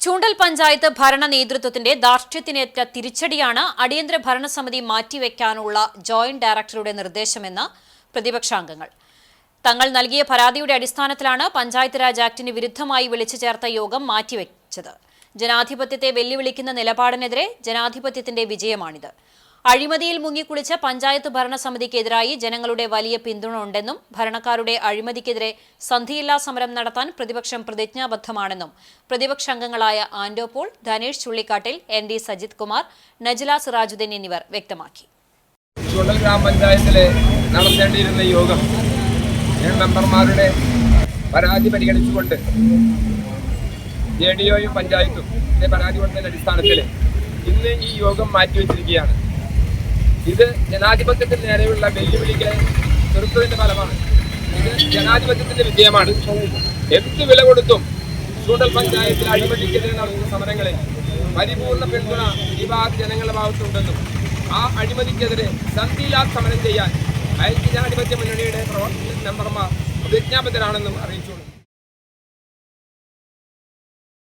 ചൂണ്ടൽ പഞ്ചായത്ത് ഭരണ നേതൃത്വത്തിന്റെ ധാർഷ്ട്യത്തിനേറ്റ തിരിച്ചടിയാണ് അടിയന്തര ഭരണസമിതി മാറ്റിവെക്കാനുള്ള ജോയിന്റ് ഡയറക്ടറുടെ നിർദ്ദേശമെന്ന് പ്രതിപക്ഷാംഗങ്ങൾ. തങ്ങൾ നൽകിയ പരാതിയുടെ അടിസ്ഥാനത്തിലാണ് പഞ്ചായത്ത് രാജ് ആക്ടിന് വിരുദ്ധമായി വിളിച്ചു ചേർത്ത യോഗം മാറ്റിവെച്ചത്. ജനാധിപത്യത്തെ വെല്ലുവിളിക്കുന്ന നിലപാടിനെതിരെ ജനാധിപത്യത്തിന്റെ വിജയമാണിത്. അഴിമതിയിൽ മുങ്ങിക്കുളിച്ച പഞ്ചായത്ത് ഭരണസമിതിക്കെതിരായി ജനങ്ങളുടെ വലിയ പിന്തുണ ഉണ്ടെന്നും ഭരണക്കാരുടെ അഴിമതിക്കെതിരെ സന്ധിയില്ലാ സമരം നടത്താൻ പ്രതിപക്ഷം പ്രതിജ്ഞാബദ്ധമാണെന്നും പ്രതിപക്ഷാംഗങ്ങളായ ആൻഡോ പോൾ, ധനേഷ് ചുള്ളിക്കാട്ടിൽ, ND സജിത് കുമാർ, നജ്ല സിറാജുദ്ദീൻ എന്നിവർ വ്യക്തമാക്കി. ചൂണ്ടൽ ഗ്രാമപഞ്ചായത്തിലെ നടത്തേണ്ടിയിരുന്ന യോഗം മെമ്പർമാരുടെ പരാതി പരിഗണിച്ചുകൊണ്ട് JDOയും പഞ്ചായത്തും പരാതി കൊടുത്തതിന്റെ അടിസ്ഥാനത്തിൽ ഇന്ന് ഈ യോഗം മാറ്റിവെച്ചിരിക്കുകയാണ്. ഇത് ജനാധിപത്യത്തിന് നേരെയുള്ള വെല്ലുവിളികളെ ചെറുത്തതിന്റെ ഫലമാണ്. ഇത് ജനാധിപത്യത്തിന്റെ വിജയമാണ്. എന്ത് വില കൊടുത്തും ചൂണ്ടൽ പഞ്ചായത്തിൽ അഴിമതിക്കെതിരെ നടത്തുന്ന സമരങ്ങളിൽ പരിപൂർണ പിന്തുണ ഈ ഭാഗത്ത് ജനങ്ങളുടെ ഭാഗത്തുണ്ടെന്നും ആ അഴിമതിക്കെതിരെ സന്ധിയില്ലാ സമരം ചെയ്യാൻ ഐക്യജനാധിപത്യ മുന്നണിയുടെ മെമ്പർമാർ പ്രതിജ്ഞാബദ്ധരാണെന്നും അറിയിച്ചു.